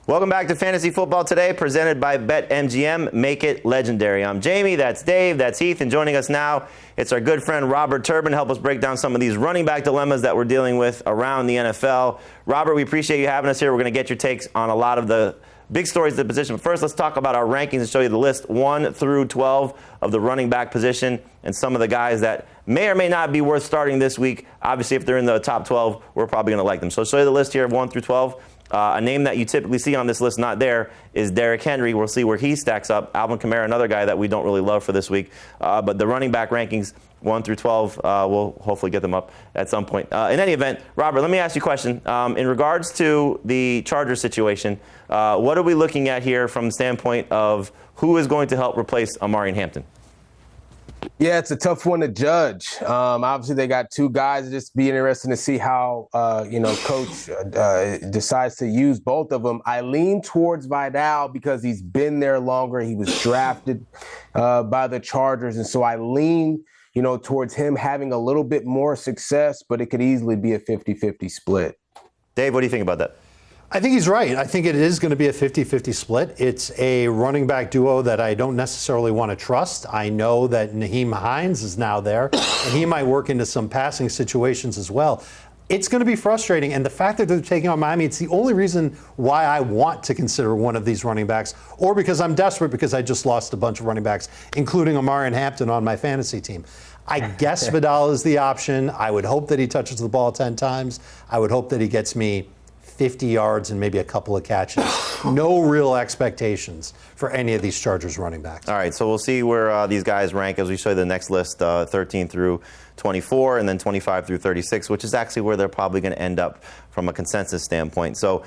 Welcome back to Fantasy Football Today, presented by BetMGM. Make it legendary. I'm Jamey, that's Dave, that's Heath, and joining us now, it's our good friend Robert Turbin. Help us break down some of these running back dilemmas that we're dealing with around the NFL. Robert, we appreciate you having us here. We're going to get your takes on a lot of the big stories of the position. But first, let's talk about our rankings and show you the list 1 through 12 of the running back position and some of the guys that may or may not be worth starting this week. Obviously, if they're in the top 12, we're probably going to like them. So I'll show you the list here of 1 through 12. A name that you typically see on this list not there is Derrick Henry. We'll see where he stacks up. Alvin Kamara, another guy that we don't really love for this week. But the running back rankings 1 through 12, we'll hopefully get them up at some point. In any event, Robert, let me ask you a question. In regards to the Chargers situation, what are we looking at here from the standpoint of who is going to help replace Kamara and Hampton? Yeah, it's a tough one to judge. Obviously, they got two guys. Just be interesting to see how, Coach decides to use both of them. I lean towards Vidal because he's been there longer. He was drafted by the Chargers. And so I lean, towards him having a little bit more success, but it could easily be a 50-50 split. Dave, what do you think about that? I think he's right. I think it is going to be a 50-50 split. It's a running back duo that I don't necessarily want to trust. I know that Nyheim Hines is now there, and he might work into some passing situations as well. It's going to be frustrating, and the fact that they're taking on Miami, it's the only reason why I want to consider one of these running backs, or because I'm desperate because I just lost a bunch of running backs, including Kamara and Hampton on my fantasy team. I guess Vidal is the option. I would hope that he touches the ball 10 times. I would hope that he gets me 50 yards and maybe a couple of catches. No real expectations for any of these Chargers running backs. All right, so we'll see where these guys rank as we show you the next list, 13 through 24, and then 25 through 36, which is actually where they're probably going to end up from a consensus standpoint. So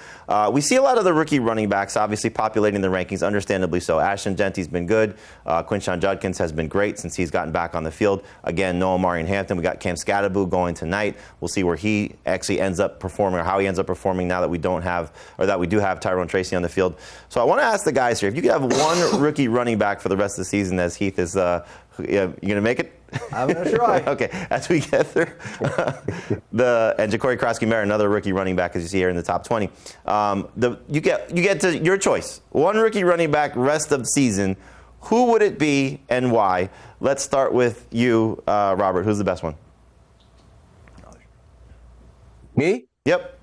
we see a lot of the rookie running backs obviously populating the rankings, understandably so. Ashton Jeanty's been good. Quinshon Judkins has been great since he's gotten back on the field. Again, no Kamara and Hampton. We got Cam Scatterbo going tonight. We'll see where he actually ends up performing, or how he ends up performing now that we don't have, or that we do have Tyrone Tracy on the field. So I want to ask the guys here, if you could have one rookie running back for the rest of the season, as Heath is, you going to make it? I'm going to try. Okay, as we get through and Ja'Cory Krosky-Merritt, another rookie running back, as you see here in the top 20. You get to your choice. One rookie running back rest of season. Who would it be and why? Let's start with you, Robert. Who's the best one? Me? Yep.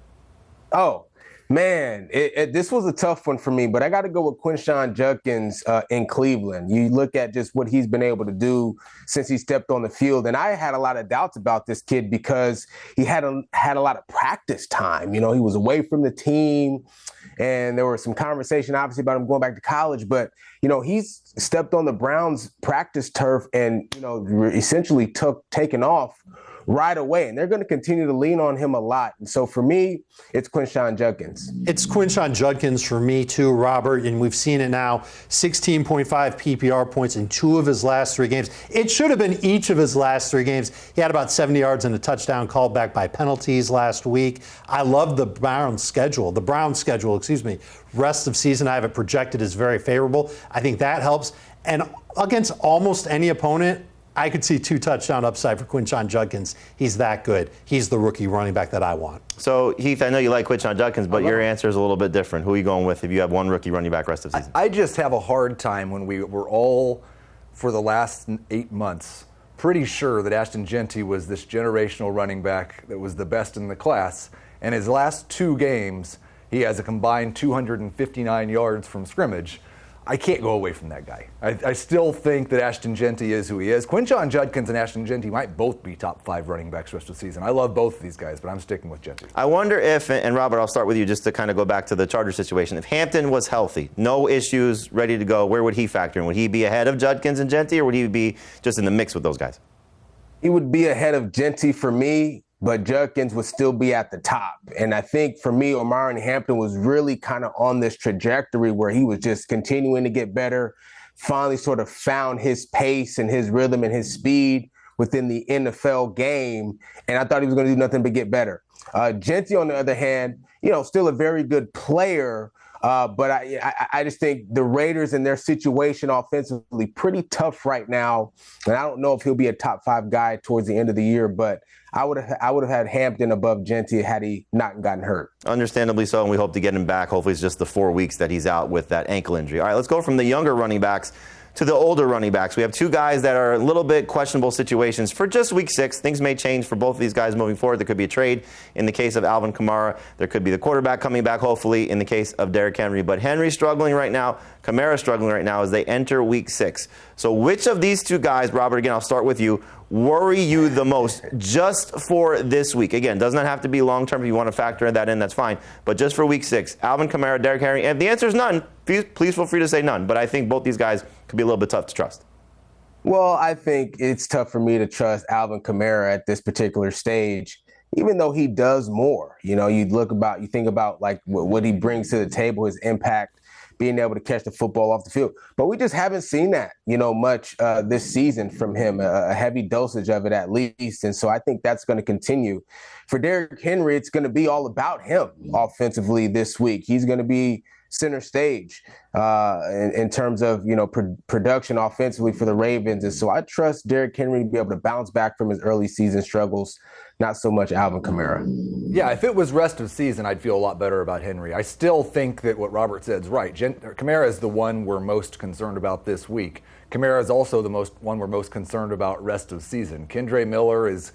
Oh, man, this was a tough one for me, but I got to go with Quinshon Judkins in Cleveland. You look at just what he's been able to do since he stepped on the field, and I had a lot of doubts about this kid because he had a lot of practice time. He was away from the team, and there was some conversation, obviously, about him going back to college, but he's stepped on the Browns' practice turf and essentially taken off right away, and they're going to continue to lean on him a lot. And so for me, it's Quinshon Judkins. It's Quinshon Judkins for me too, Robert, and we've seen it now, 16.5 PPR points in 2 of his last 3 games. It should have been each of his last 3 games. He had about 70 yards and a touchdown called back by penalties last week. I love the Browns schedule. Rest of season, I have it projected as very favorable. I think that helps. And against almost any opponent, I could see 2 touchdown upside for Quinshon Judkins. He's that good. He's the rookie running back that I want. So, Heath, I know you like Quinshon Judkins, but your answer is a little bit different. Who are you going with if you have one rookie running back rest of the season? I just have a hard time when we were all, for the last 8 months, pretty sure that Ashton Jeanty was this generational running back that was the best in the class. And his last 2 games, he has a combined 259 yards from scrimmage. I can't go away from that guy. I still think that Ashton Jeanty is who he is. Quinshon Judkins and Ashton Jeanty might both be top 5 running backs rest of the season. I love both of these guys, but I'm sticking with Jeanty. I wonder if, and Robert, I'll start with you just to kind of go back to the Chargers situation. If Hampton was healthy, no issues, ready to go, where would he factor in? Would he be ahead of Judkins and Jeanty, or would he be just in the mix with those guys? He would be ahead of Jeanty for me, but Judkins would still be at the top. And I think for me, Kamara and Hampton was really kind of on this trajectory where he was just continuing to get better, finally sort of found his pace and his rhythm and his speed within the NFL game. And I thought he was going to do nothing but get better. Jeanty, on the other hand, still a very good player, But I just think the Raiders and their situation offensively pretty tough right now. And I don't know if he'll be a top 5 guy towards the end of the year, but I would have had Hampton above Jeanty had he not gotten hurt. Understandably so, and we hope to get him back. Hopefully it's just the 4 weeks that he's out with that ankle injury. All right, let's go from the younger running backs to the older running backs. We have 2 guys that are a little bit questionable situations for just week 6. Things may change for both of these guys moving forward. There could be a trade in the case of Alvin Kamara. There could be the quarterback coming back, hopefully, in the case of Derrick Henry. But Henry's struggling right now. Kamara's struggling right now as they enter week 6. So which of these 2 guys, Robert, again, I'll start with you, worry you the most just for this week? Again, does not have to be long-term. If you want to factor that in, that's fine. But just for week 6, Alvin Kamara, Derrick Henry. And if the answer is none, please feel free to say none. But I think both these guys could be a little bit tough to trust. Well, I think it's tough for me to trust Alvin Kamara at this particular stage, even though he does more. You know, you think about like what he brings to the table, his impact, being able to catch the football off the field. But we just haven't seen that, much this season from him, a heavy dosage of it at least. And so I think that's going to continue. For Derrick Henry, it's going to be all about him offensively this week. He's going to be center stage in terms of, production offensively for the Ravens. And so I trust Derrick Henry to be able to bounce back from his early season struggles, not so much Alvin Kamara. Yeah, if it was rest of season, I'd feel a lot better about Henry. I still think that what Robert said is right. Kamara is the one we're most concerned about this week. Kamara is also the one we're most concerned about rest of season. Kendre Miller, his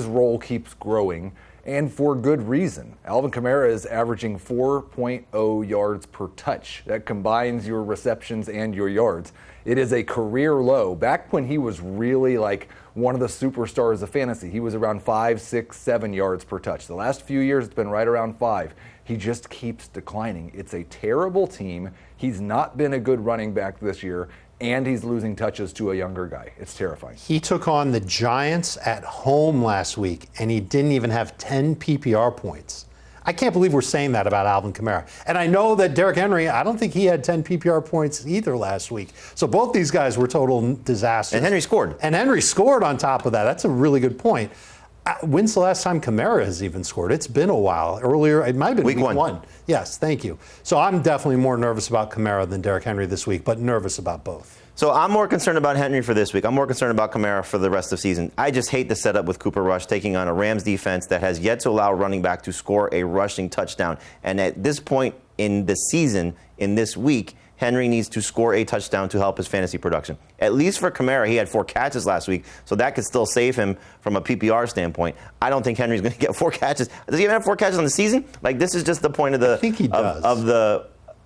role keeps growing, and for good reason. Alvin Kamara is averaging 4.0 yards per touch. That combines your receptions and your yards. It is a career low. Back when he was really like one of the superstars of fantasy, he was around 5, 6, 7 yards per touch. The last few years, it's been right around 5. He just keeps declining. It's a terrible team. He's not been a good running back this year, and he's losing touches to a younger guy. It's terrifying. He took on the Giants at home last week, and he didn't even have 10 PPR points. I can't believe we're saying that about Alvin Kamara. And I know that Derrick Henry, I don't think he had 10 PPR points either last week. So both these guys were total disasters. And Henry scored. And Henry scored on top of that. That's a really good point. When's the last time Kamara has even scored? It's been a while. Earlier, it might have been week one. Yes, thank you. So I'm definitely more nervous about Kamara than Derrick Henry this week, but nervous about both. So I'm more concerned about Henry for this week. I'm more concerned about Kamara for the rest of the season. I just hate the setup with Cooper Rush taking on a Rams defense that has yet to allow a running back to score a rushing touchdown. And at this point in the season, in this week, Henry needs to score a touchdown to help his fantasy production. At least for Kamara, he had 4 catches last week, so that could still save him from a PPR standpoint. I don't think Henry's going to get 4 catches. Does he even have 4 catches on the season? Like, this is just the point of the I think he does.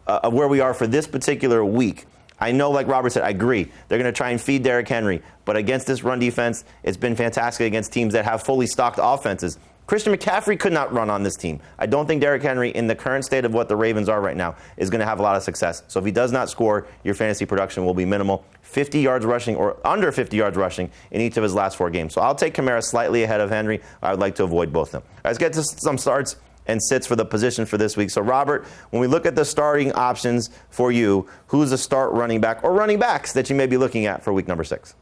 of where we are for this particular week. I know, like Robert said, I agree. They're going to try and feed Derrick Henry. But against this run defense, it's been fantastic against teams that have fully stocked offenses. Christian McCaffrey could not run on this team. I don't think Derrick Henry, in the current state of what the Ravens are right now, is going to have a lot of success. So if he does not score, your fantasy production will be minimal. 50 yards rushing or under 50 yards rushing in each of his last 4 games. So I'll take Kamara slightly ahead of Henry. I would like to avoid both of them. Let's get to some starts and sits for the position for this week. So, Robert, when we look at the starting options for you, who's a start running back or running backs that you may be looking at for week number 6?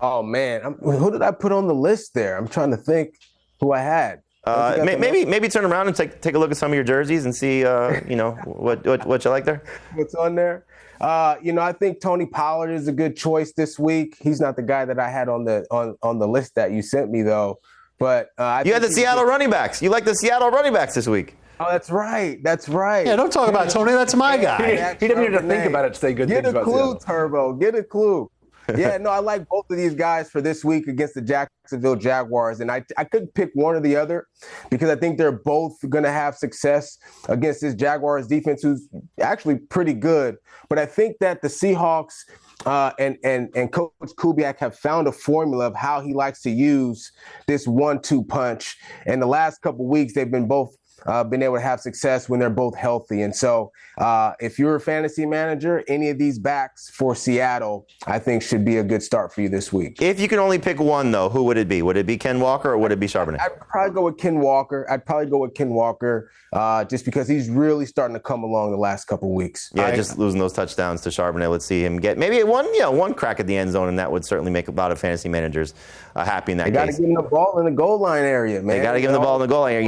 Oh, man. Who did I put on the list there? I'm trying to think who I had. Maybe turn around and take a look at some of your jerseys and see, what you like there. What's on there? I think Tony Pollard is a good choice this week. He's not the guy that I had on the list that you sent me, though. But you had the Seattle running backs. You like the Seattle running backs this week. Oh, that's right. Yeah, don't talk about Tony. That's my guy. He didn't need to think about it to say good things about Seattle. Get a clue, Turbo. Get a clue. Yeah, no, I like both of these guys for this week against the Jacksonville Jaguars. And I couldn't pick one or the other because I think they're both going to have success against this Jaguars defense, who's actually pretty good. But I think that the Seahawks and Coach Kubiak have found a formula of how he likes to use this 1-2 punch. And the last couple of weeks, they've been both been able to have success when they're both healthy. And so if you're a fantasy manager, any of these backs for Seattle, I think should be a good start for you this week. If you can only pick one, though, who would it be? Would it be Ken Walker or would it be Charbonnet? I'd probably go with Ken Walker. Just because he's really starting to come along the last couple of weeks. Yeah, just losing those touchdowns to Charbonnet. Let's see him get maybe one crack at the end zone, and that would certainly make a lot of fantasy managers happy in that case. They got to give him the ball in the goal line area, man. They got to give him the ball in the goal line area.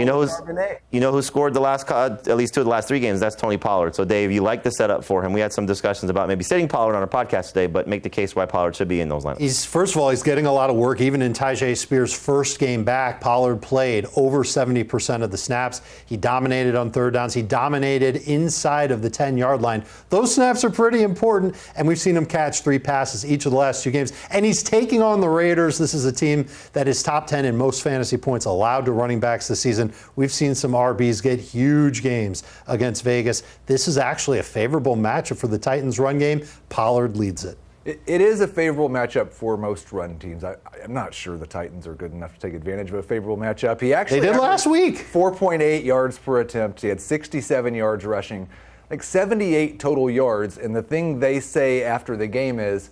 You know know who scored the last, at least 2 of the last 3 games? That's Tony Pollard. So, Dave, you like the setup for him. We had some discussions about maybe sitting Pollard on our podcast today, but make the case why Pollard should be in those lineups. First of all, he's getting a lot of work. Even in Tyjae Spears' first game back, Pollard played over 70% of the snaps. He dominated on third downs. He dominated inside of the 10-yard line. Those snaps are pretty important, and we've seen him catch 3 passes each of the last 2 games. And he's taking on the Raiders. This is a team that is top 10 in most fantasy points allowed to running backs this season. We've seen some RBs get huge games against Vegas. This is actually a favorable matchup for the Titans' run game. Pollard leads it. It is a favorable matchup for most run teams. I'm not sure the Titans are good enough to take advantage of a favorable matchup. He actually did last week. 4.8 yards per attempt. He had 67 yards rushing, like 78 total yards. And the thing they say after the game is,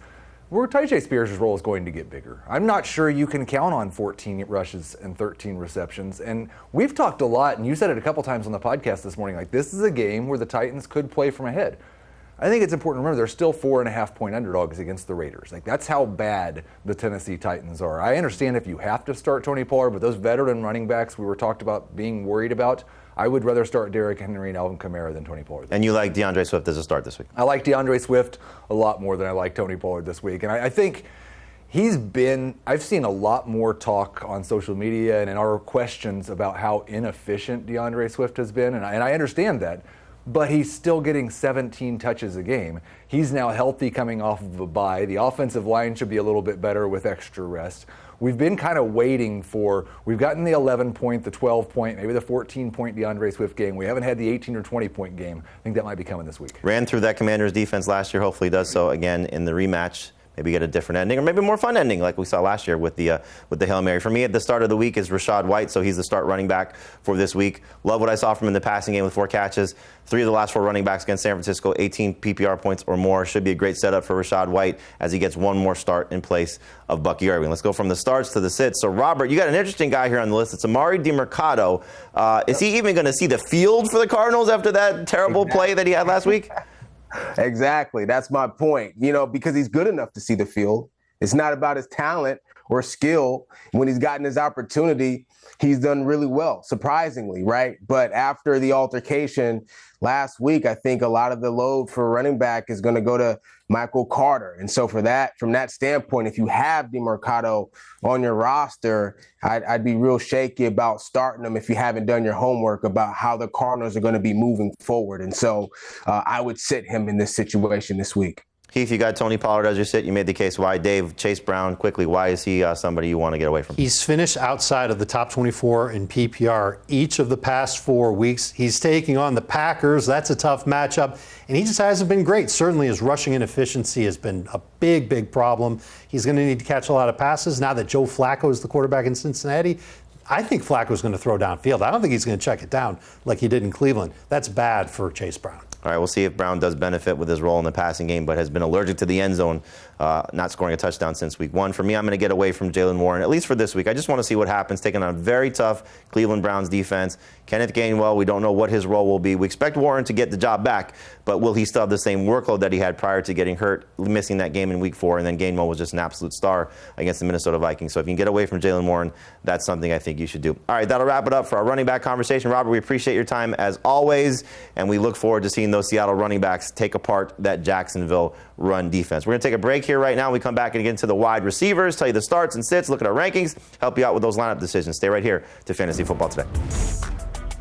where Tyjae Spears' role is going to get bigger. I'm not sure you can count on 14 rushes and 13 receptions. And we've talked a lot, and you said it a couple times on the podcast this morning, like this is a game where the Titans could play from ahead. I think it's important to remember they're still 4.5-point underdogs against the Raiders. Like that's how bad the Tennessee Titans are. I understand if you have to start Tony Pollard, but those veteran running backs we were talked about being worried about, I would rather start Derrick Henry and Alvin Kamara than Tony Pollard. And you like DeAndre Swift as a start this week? I like DeAndre Swift a lot more than I like Tony Pollard this week. And I think I've seen a lot more talk on social media and in our questions about how inefficient DeAndre Swift has been. And I understand that. But he's still getting 17 touches a game. He's now healthy coming off of a bye. The offensive line should be a little bit better with extra rest. We've been kind of waiting we've gotten the 11-point, the 12-point, maybe the 14-point DeAndre Swift game. We haven't had the 18 or 20-point game. I think that might be coming this week. Ran through that Commanders defense last year. Hopefully does so again in the rematch. Maybe get a different ending, or maybe a more fun ending like we saw last year with the Hail Mary. For me, at the start of the week is Rachaad White, so he's the start running back for this week. Love what I saw from him in the passing game with 4 catches. 3 of the last 4 running backs against San Francisco, 18 PPR points or more. Should be a great setup for Rachaad White as he gets one more start in place of Bucky Irving. Let's go from the starts to the sits. So, Robert, you got an interesting guy here on the list. It's Amari DiMercato. Is he even going to see the field for the Cardinals after that terrible play that he had last week? Exactly. That's my point. Because he's good enough to see the field. It's not about his talent or skill. When he's gotten his opportunity, he's done really well, surprisingly, right? But after the altercation last week, I think a lot of the load for running back is going to go to Michael Carter. And so from that standpoint, if you have DiMercato on your roster, I'd be real shaky about starting him if you haven't done your homework about how the Cardinals are going to be moving forward. And so I would sit him in this situation this week. Heath, you got Tony Pollard as your sit. You made the case why. Dave, Chase Brown, quickly, why is he somebody you want to get away from? He's finished outside of the top 24 in PPR each of the past 4 weeks. He's taking on the Packers. That's a tough matchup. And he just hasn't been great. Certainly his rushing inefficiency has been a big, big problem. He's going to need to catch a lot of passes. Now that Joe Flacco is the quarterback in Cincinnati, I think Flacco's going to throw downfield. I don't think he's going to check it down like he did in Cleveland. That's bad for Chase Brown. All right, we'll see if Brown does benefit with his role in the passing game, but has been allergic to the end zone, not scoring a touchdown since week 1. For me, I'm going to get away from Jaylen Warren, at least for this week. I just want to see what happens, taking on a very tough Cleveland Browns defense. Kenneth Gainwell, we don't know what his role will be. We expect Warren to get the job back, but will he still have the same workload that he had prior to getting hurt, missing that game in week 4, and then Gainwell was just an absolute star against the Minnesota Vikings. So if you can get away from Jaylen Warren, that's something I think you should do. All right, that'll wrap it up for our running back conversation. Robert, we appreciate your time as always, and we look forward to seeing those Seattle running backs take apart that Jacksonville run defense. We're going to take a break here right now. We come back and get into the wide receivers, tell you the starts and sits, look at our rankings, help you out with those lineup decisions. Stay right here to Fantasy Football Today.